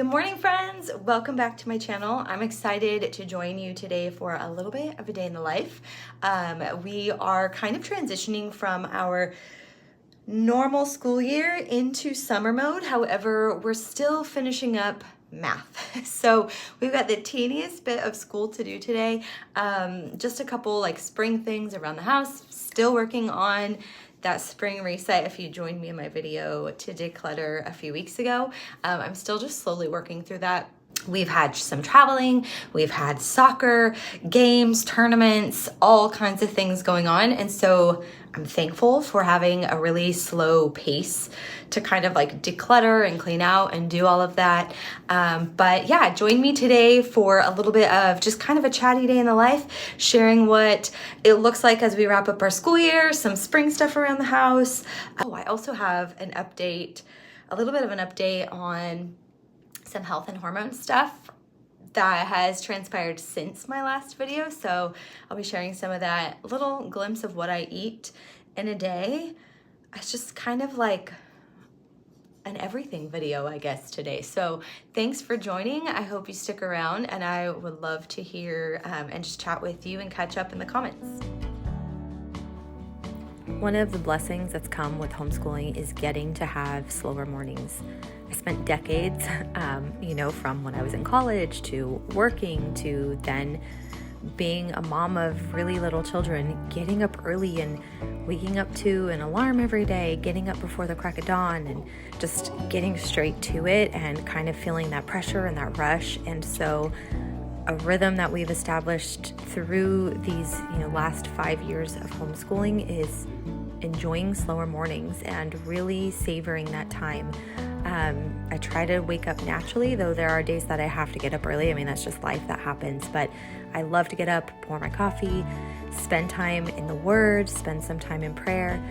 morning, friends. Welcome back to my channel. I'm excited to join you today for a little bit of a day in the life. We are kind of transitioning from our normal school year into summer mode. However, we're still finishing up math. So we've got the teeniest bit of school to do today. Just a couple like spring things around the house. Still working on that spring reset. If you joined me in my video to declutter a few weeks ago, I'm still just slowly working through that. We've had some traveling, we've had soccer, games, tournaments, all kinds of things going on. And so I'm thankful for having a really slow pace to kind of like declutter and clean out and do all of that. But yeah, join me today for a little bit of just kind of a chatty day in the life, sharing what it looks like as we wrap up our school year, some spring stuff around the house. Oh, I also have an update, a little bit of an update on some health and hormone stuff that has transpired since my last video. So I'll be sharing some of that, little glimpse of what I eat in a day. It's just kind of like an everything video, I guess, today. So thanks for joining. I hope you stick around, and I would love to hear and just chat with you and catch up in the comments. One of the blessings that's come with homeschooling is getting to have slower mornings. I spent decades, from when I was in college to working to then being a mom of really little children, getting up early and waking up to an alarm every day, getting up before the crack of dawn and just getting straight to it and kind of feeling that pressure and that rush. And so a rhythm that we've established through these, last 5 years of homeschooling is enjoying slower mornings and really savoring that time. I try to wake up naturally, though there are days that I have to get up early. I mean, that's just life, that happens. But I love to get up, pour my coffee, spend time in the Word, spend some time in prayer.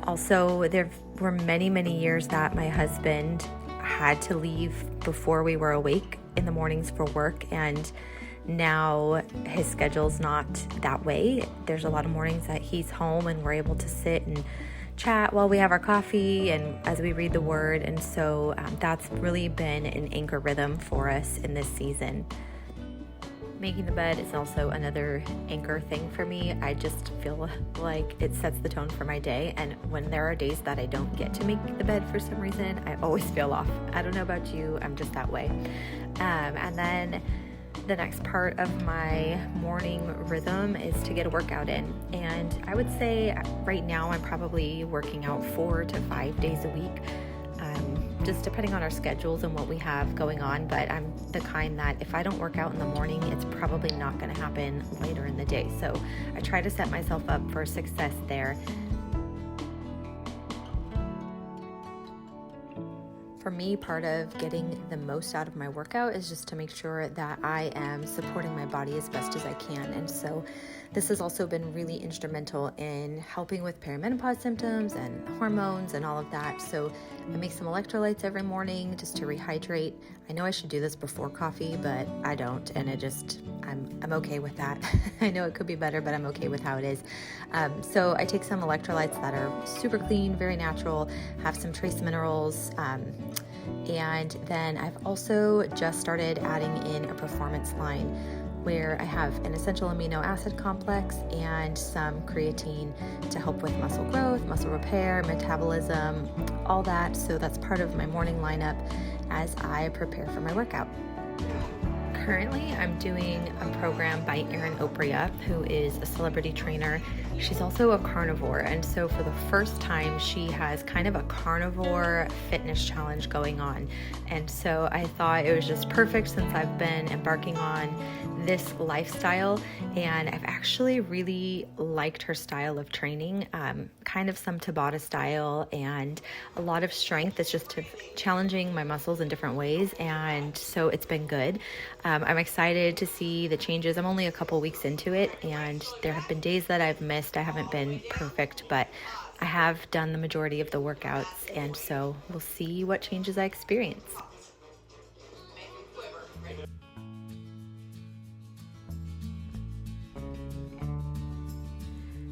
Also, there were many, many years that my husband had to leave before we were awake in the mornings for work, and now his schedule's not that way. There's a lot of mornings that he's home and we're able to sit and chat while we have our coffee and as we read the Word. And so that's really been an anchor rhythm for us in this season. Making the bed is also another anchor thing for me. I just feel like it sets the tone for my day. And when there are days that I don't get to make the bed for some reason, I always feel off. I don't know about you, I'm just that way. And then the next part of my morning rhythm is to get a workout in. And I would say right now I'm probably working out 4 to 5 days a week, just depending on our schedules and what we have going on. But I'm the kind that if I don't work out in the morning, it's probably not going to happen later in the day. So I try to set myself up for success there. For me, part of getting the most out of my workout is just to make sure that I am supporting my body as best as I can. And so this has also been really instrumental in helping with perimenopause symptoms and hormones and all of that. So I make some electrolytes every morning just to rehydrate. I know I should do this before coffee, but I don't. And I'm okay with that. I know it could be better, but I'm okay with how it is. So I take some electrolytes that are super clean, very natural, have some trace minerals, and then I've also just started adding in a performance line where I have an essential amino acid complex and some creatine to help with muscle growth, muscle repair, metabolism, all that. So that's part of my morning lineup as I prepare for my workout. Currently, I'm doing a program by Erin Opria, who is a celebrity trainer. She's also a carnivore, and so for the first time, she has kind of a carnivore fitness challenge going on. And so I thought it was just perfect since I've been embarking on this lifestyle, and I've actually really liked her style of training, kind of some Tabata style and a lot of strength. It's just challenging my muscles in different ways, and so it's been good. I'm excited to see the changes. I'm only a couple weeks into it, and there have been days that I've missed. I haven't been perfect, but I have done the majority of the workouts, and so we'll see what changes I experience.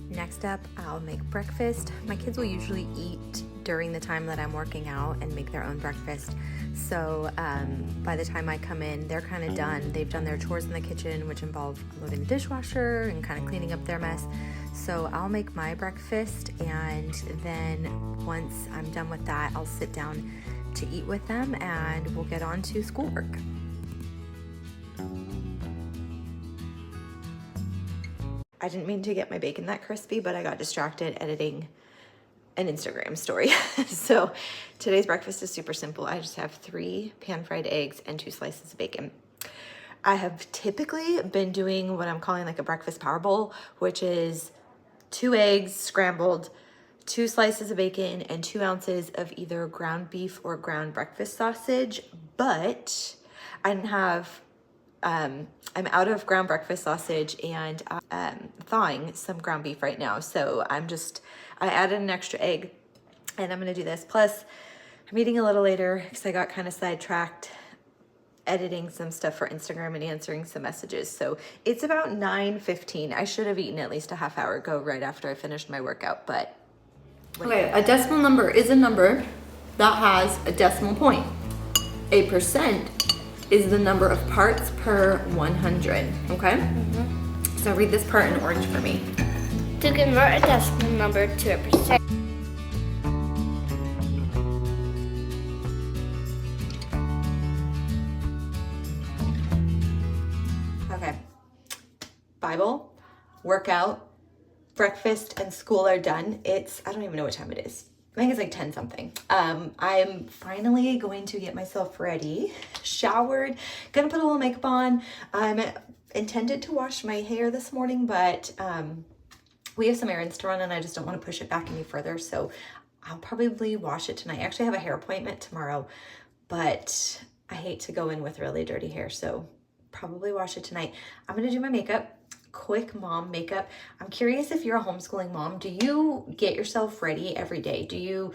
Next up, I'll make breakfast. My kids will usually eat during the time that I'm working out and make their own breakfast. So by the time I come in, they're kind of done. They've done their chores in the kitchen, which involve loading the dishwasher and kind of cleaning up their mess. So I'll make my breakfast, and then once I'm done with that, I'll sit down to eat with them, and we'll get on to schoolwork. I didn't mean to get my bacon that crispy, but I got distracted editing an Instagram story. So today's breakfast is super simple. I just have 3 pan-fried eggs and 2 slices of bacon. I have typically been doing what I'm calling like a breakfast power bowl, which is 2 eggs scrambled, 2 slices of bacon, and 2 ounces of either ground beef or ground breakfast sausage. But I didn't have, I'm out of ground breakfast sausage, and I'm thawing some ground beef right now. So I added an extra egg, and I'm gonna do this. Plus, I'm eating a little later because I got kind of sidetracked editing some stuff for Instagram and answering some messages. So it's about 9:15. I should have eaten at least a half hour ago right after I finished my workout, but. Okay, a decimal number is a number that has a decimal point. A percent is the number of parts per 100, okay? Mm-hmm. So read this part in orange for me. To convert a decimal number to a percent. Okay. Bible, workout, breakfast, and school are done. I don't even know what time it is. I think it's like 10 something. I'm finally going to get myself ready, showered, gonna put a little makeup on. I'm intended to wash my hair this morning, but we have some errands to run and I just don't want to push it back any further. So I'll probably wash it tonight. I actually have a hair appointment tomorrow, but I hate to go in with really dirty hair. So probably wash it tonight. I'm going to do my makeup, quick mom makeup. I'm curious if you're a homeschooling mom, do you get yourself ready every day? Do you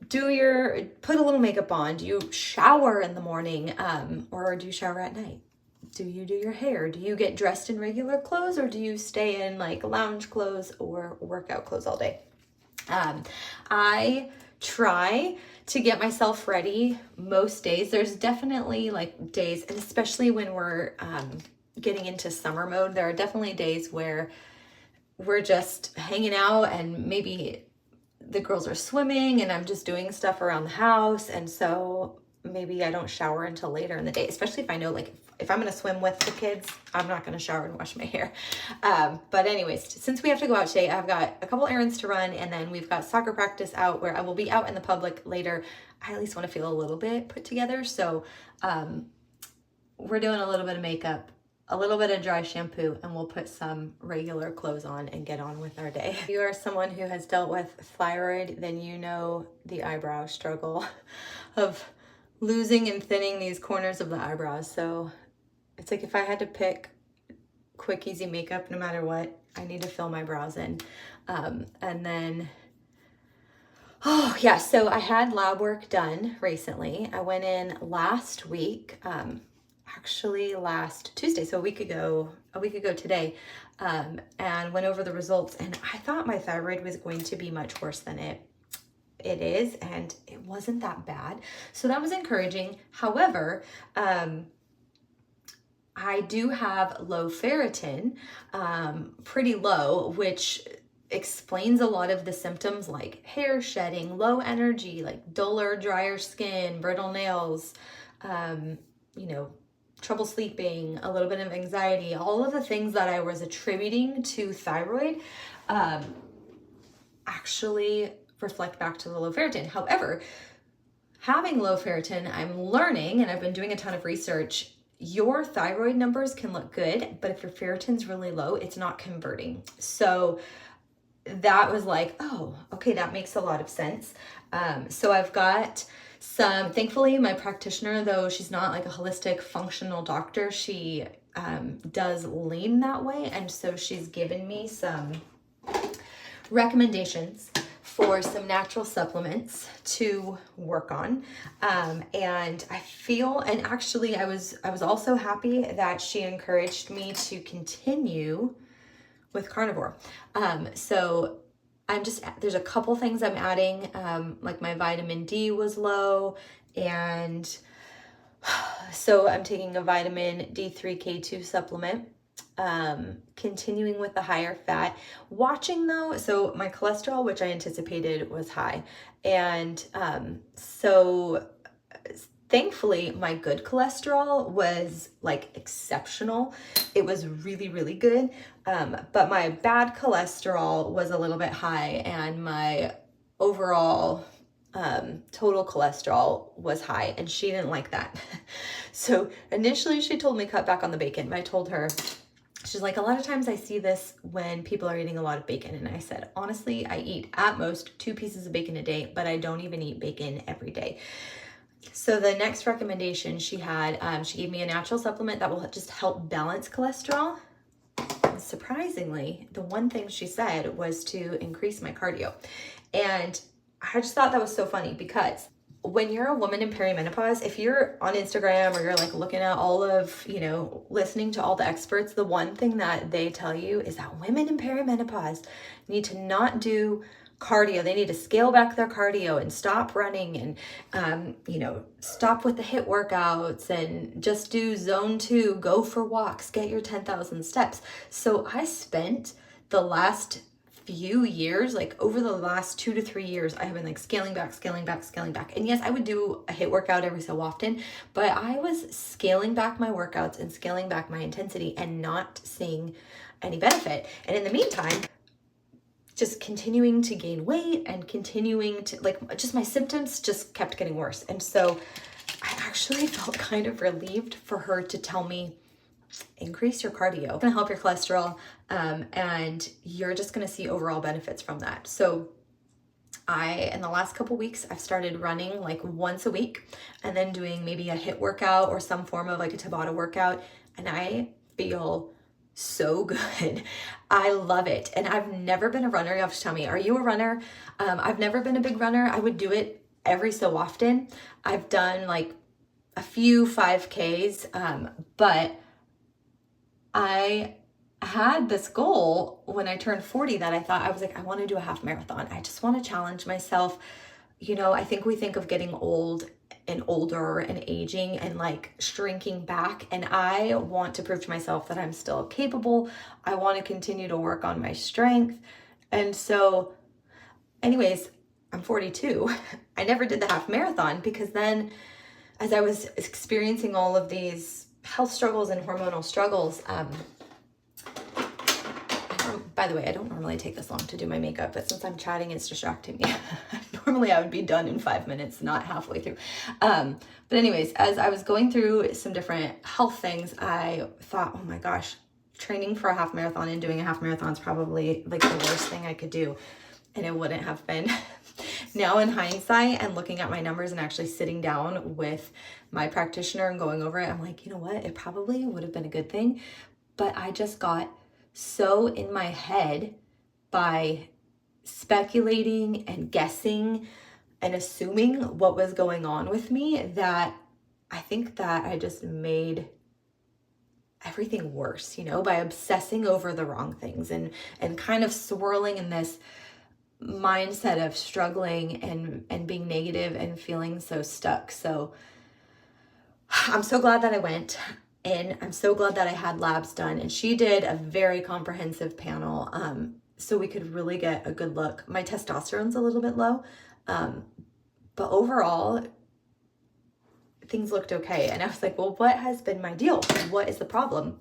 put a little makeup on? Do you shower in the morning? Or do you shower at night? Do you do your hair? Do you get dressed in regular clothes, or do you stay in like lounge clothes or workout clothes all day? I try to get myself ready most days. There's definitely like days, and especially when we're getting into summer mode, there are definitely days where we're just hanging out and maybe the girls are swimming and I'm just doing stuff around the house. And so maybe I don't shower until later in the day, especially if I know like if I'm going to swim with the kids, I'm not going to shower and wash my hair. But anyways, since we have to go out today, I've got a couple errands to run, and then we've got soccer practice out where I will be out in the public later. I at least want to feel a little bit put together. So we're doing a little bit of makeup, a little bit of dry shampoo, and we'll put some regular clothes on and get on with our day. If you are someone who has dealt with thyroid, then you know the eyebrow struggle of losing and thinning these corners of the eyebrows. So it's like if I had to pick quick, easy makeup, no matter what, I need to fill my brows in. And then, oh yeah, so I had lab work done recently. I went in last week, actually last Tuesday, so a week ago today, and went over the results, and I thought my thyroid was going to be much worse than it is, and it wasn't that bad. So that was encouraging. However, I do have low ferritin, pretty low, which explains a lot of the symptoms like hair shedding, low energy, like duller, drier skin, brittle nails, trouble sleeping, a little bit of anxiety, all of the things that I was attributing to thyroid actually reflect back to the low ferritin. However, having low ferritin, I'm learning, and I've been doing a ton of research, your thyroid numbers can look good, but if your ferritin's really low, it's not converting. So that was like, oh, okay, that makes a lot of sense. So I've got some, thankfully my practitioner, though she's not like a holistic functional doctor, she does lean that way. And so she's given me some recommendations for some natural supplements to work on. And I feel, and actually I was also happy that she encouraged me to continue with carnivore. So there's a couple things I'm adding, like my vitamin D was low, and so I'm taking a vitamin D3K2 supplement, continuing with the higher fat. Watching though, so my cholesterol, which I anticipated was high, and so thankfully my good cholesterol was like exceptional. It was really, really good. But my bad cholesterol was a little bit high, and my overall total cholesterol was high, and she didn't like that. So initially she told me cut back on the bacon, but I told her, she's like, a lot of times I see this when people are eating a lot of bacon. And I said, honestly, I eat at most 2 pieces of bacon a day, but I don't even eat bacon every day. So the next recommendation she had, she gave me a natural supplement that will just help balance cholesterol. Surprisingly, the one thing she said was to increase my cardio. And I just thought that was so funny, because when you're a woman in perimenopause, if you're on Instagram or you're like looking at all of, listening to all the experts, the one thing that they tell you is that women in perimenopause need to not do cardio. They need to scale back their cardio and stop running and, stop with the HIIT workouts and just do zone 2, go for walks, get your 10,000 steps. So I spent the last few years, like over the last 2 to 3 years, I have been like scaling back. And yes, I would do a HIIT workout every so often, but I was scaling back my workouts and scaling back my intensity and not seeing any benefit. And in the meantime, just continuing to gain weight and continuing to just my symptoms just kept getting worse. And so I actually felt kind of relieved for her to tell me, increase your cardio. It's gonna help your cholesterol, and you're just gonna see overall benefits from that. So in the last couple weeks, I've started running like once a week, and then doing maybe a HIIT workout or some form of like a Tabata workout, and I feel so good. I love it. And I've never been a runner. You have to tell me, are you a runner? I've never been a big runner. I would do it every so often. I've done like a few 5Ks, but I had this goal when I turned 40 that I was like, I want to do a half marathon. I just want to challenge myself. I think we think of getting old and older and aging and like shrinking back. And I want to prove to myself that I'm still capable. I want to continue to work on my strength. And so anyways, I'm 42. I never did the half marathon because then as I was experiencing all of these health struggles and hormonal struggles, by the way, I don't normally take this long to do my makeup, but since I'm chatting, it's distracting me. Normally I would be done in 5 minutes, not halfway through. But anyways, as I was going through some different health things, I thought, oh my gosh, training for a half marathon and doing a half marathon is probably like the worst thing I could do. And it wouldn't have been. Now in hindsight and looking at my numbers and actually sitting down with my practitioner and going over it, I'm like, you know what? It probably would have been a good thing. But I just got so in my head by speculating and guessing and assuming what was going on with me that I think that I just made everything worse, by obsessing over the wrong things and kind of swirling in this mindset of struggling and being negative and feeling so stuck. So I'm so glad that I went. And I'm so glad that I had labs done, and she did a very comprehensive panel, so we could really get a good look. My testosterone's a little bit low, but overall things looked okay. And I was like, well, what has been my deal? What is the problem?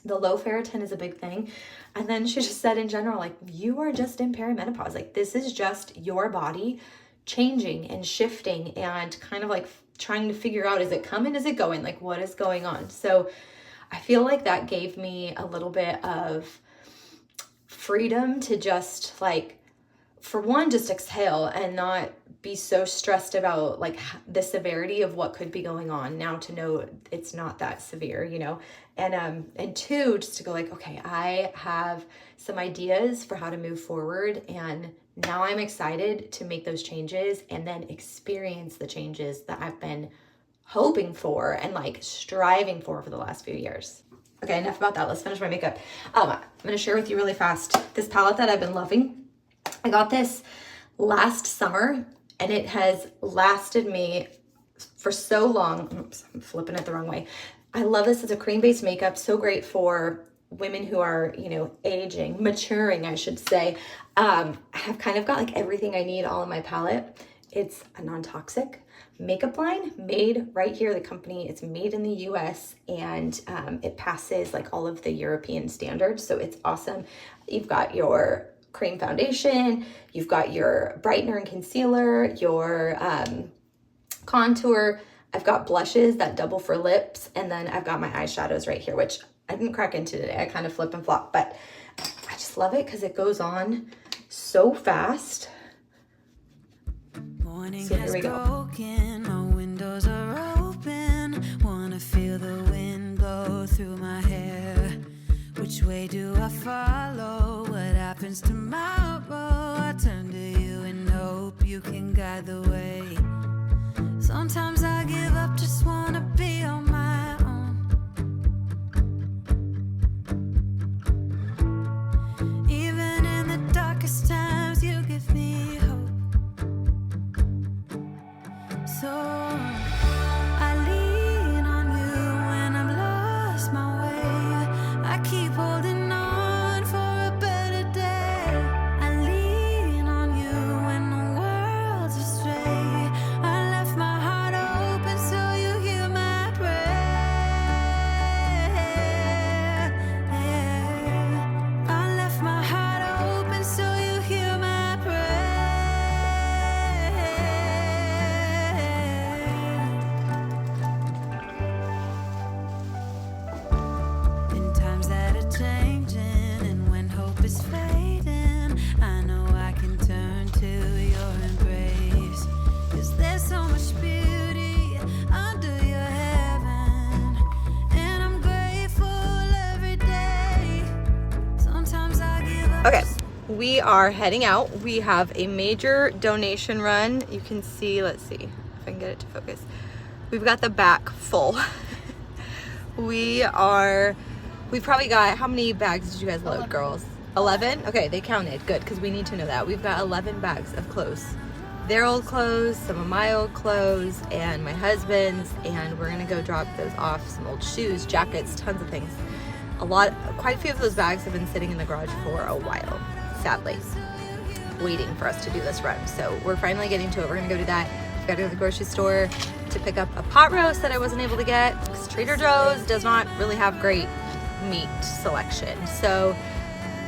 The low ferritin is a big thing. And then she just said in general, like, you are just in perimenopause. Like, this is just your body changing and shifting and kind of like trying to figure out, is it coming? Is it going? Like, what is going on? So I feel like that gave me a little bit of freedom to just like, for one, just exhale and not be so stressed about like the severity of what could be going on. Now to know it's not that severe, and two, just to go like, okay, I have some ideas for how to move forward, and now I'm excited to make those changes and then experience the changes that I've been hoping for and like striving for the last few years. Okay, enough about that. Let's finish my makeup. I'm going to share with you really fast this palette that I've been loving. I got this last summer and it has lasted me for so long. Oops, I'm flipping it the wrong way. I love this as a cream-based makeup. So great for women who are, you know, aging, maturing, I should say. I have kind of got like everything I need all in my palette. It's a non-toxic makeup line made right here. The company, it's made in the US, and it passes like all of the European standards. So it's awesome. You've got your cream foundation, you've got your brightener and concealer, your contour. I've got blushes that double for lips, and then I've got my eyeshadows right here, which I didn't crack into today. I kind of flip and flop, but I just love it because it goes on so fast. Morning So here we go. broken, my windows are open. Wanna feel the wind blow through my hair. Which way do I follow? What happens tomorrow? I turn to you and hope you can guide the way. Sometimes I give up, just wanna be on my own. Even in the darkest times, you give me hope. So I lean on you when I'm lost my way. I keep holding on for a better day. I lean on you when the world's astray. I left my heart open so you hear my prayer. I left my heart open so you hear my prayer. In times that are changing and when hope is fading, I know I can turn to your embrace. 'Cause there's so much beauty under your heaven, and I'm grateful every day. Sometimes I give up. Okay, we are heading out. We have a major donation run. You can see, let's see if I can get it to focus. We've got the back full. We've probably got, how many bags did you guys load, girls? 11? Okay, they counted. Good, because we need to know that. We've got 11 bags of clothes. Their old clothes, some of my old clothes, and my husband's, and we're gonna go drop those off. Some old shoes, jackets, tons of things. Quite a few of those bags have been sitting in the garage for a while, sadly, waiting for us to do this run. So we're finally getting to it. We're gonna go do that. We've got to go to the grocery store to pick up a pot roast that I wasn't able to get because Trader Joe's does not really have great meat selection. So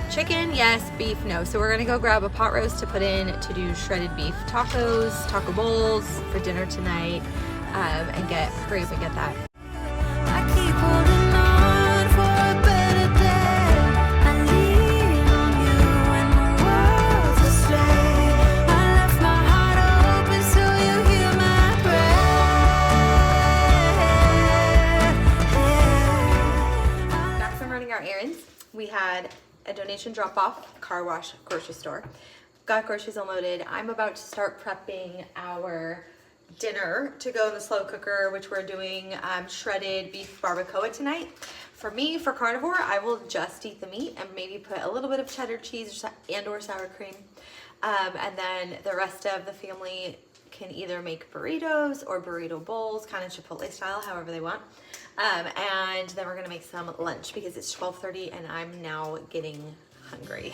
chicken, yes. Beef, no. So we're gonna go grab a pot roast to put in to do shredded beef tacos, taco bowls for dinner tonight, and hurry up and get that. I keep holding on for a better day. I lean on you when the world's astray. I left my heart open so you hear my prayer. Back from running our errands, we had a donation drop-off, car wash, grocery store. Got groceries unloaded. I'm about to start prepping our dinner to go in the slow cooker, which we're doing shredded beef barbacoa tonight. For me, for carnivore, I will just eat the meat and maybe put a little bit of cheddar cheese or sour cream. And then the rest of the family can either make burritos or burrito bowls, kind of Chipotle style, however they want. And then we're gonna make some lunch because it's 12:30 and I'm now getting hungry.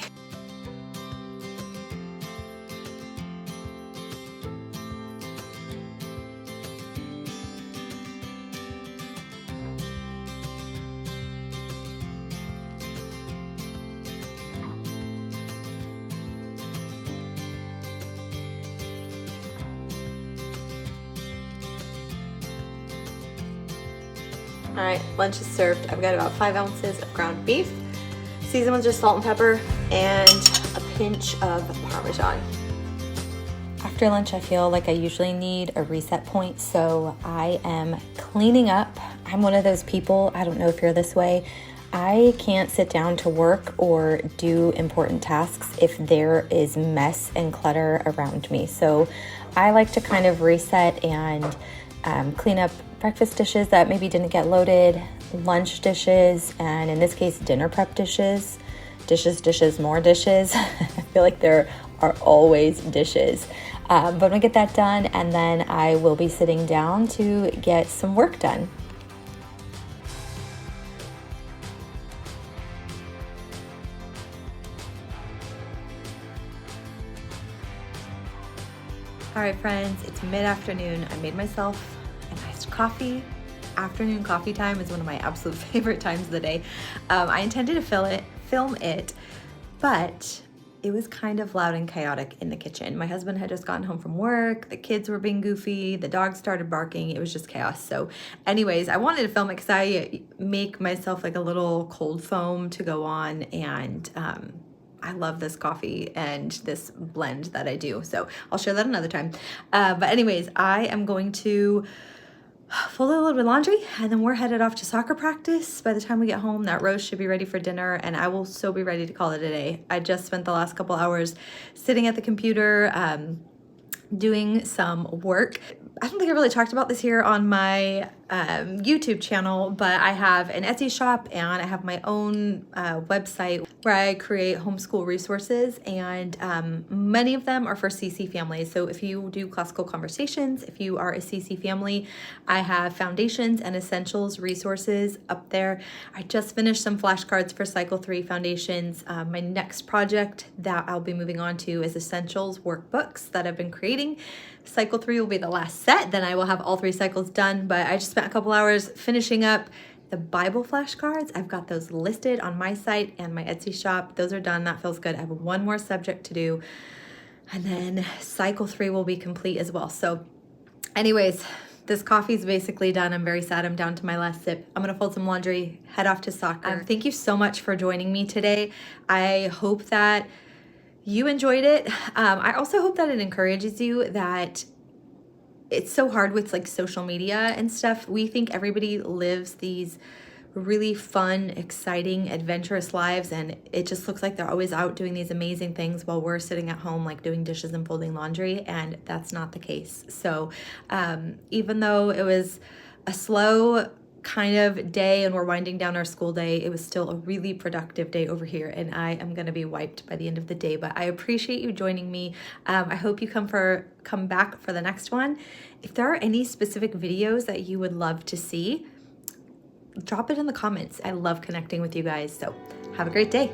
All right, lunch is served. I've got about 5 ounces of ground beef, seasoned with just salt and pepper, and a pinch of Parmesan. After lunch, I feel like I usually need a reset point, so I am cleaning up. I'm one of those people, I don't know if you're this way, I can't sit down to work or do important tasks if there is mess and clutter around me. So I like to kind of reset and clean up breakfast dishes that maybe didn't get loaded, lunch dishes, and in this case, dinner prep dishes, more dishes. I feel like they're are always dishes. But I'm gonna get that done, and then I will be sitting down to get some work done. All right, friends, it's mid-afternoon. I made myself an iced coffee. Afternoon coffee time is one of my absolute favorite times of the day. I intended to film it, but it was kind of loud and chaotic in the kitchen. My husband had just gotten home from work, the kids were being goofy, the dog started barking, it was just chaos. So anyways, I wanted to film it because I make myself like a little cold foam to go on, and I love this coffee and this blend that I do. So I'll share that another time. But anyways, I am going to fold a little bit of laundry, and then we're headed off to soccer practice. By the time we get home, that roast should be ready for dinner, and I will so be ready to call it a day. I just spent the last couple hours sitting at the computer, doing some work. I don't think I really talked about this here on my YouTube channel, but I have an Etsy shop and I have my own website where I create homeschool resources, and many of them are for CC families. So if you do classical conversations, if you are a CC family, I have foundations and essentials resources up there. I just finished some flashcards for Cycle 3 foundations. My next project that I'll be moving on to is essentials workbooks that I've been creating. Cycle 3 will be the last set, then I will have all 3 cycles done, but I just spent a couple hours finishing up the Bible flashcards. I've got those listed on my site and my Etsy shop. Those are done. That feels good. I have one more subject to do, and then Cycle 3 will be complete as well. So anyways, this coffee's basically done. I'm very sad I'm down to my last sip. I'm gonna fold some laundry, head off to soccer. Thank you so much for joining me today. I hope that you enjoyed it. I also hope that it encourages you that it's so hard with like social media and stuff. We think everybody lives these really fun, exciting, adventurous lives, and it just looks like they're always out doing these amazing things while we're sitting at home like doing dishes and folding laundry, and that's not the case. So even though it was a slow kind of day and we're winding down our school day, it was still a really productive day over here, and I am going to be wiped by the end of the day. But I appreciate you joining me. I hope you come back for the next one. If there are any specific videos that you would love to see, drop it in the comments. I love connecting with you guys. So have a great day.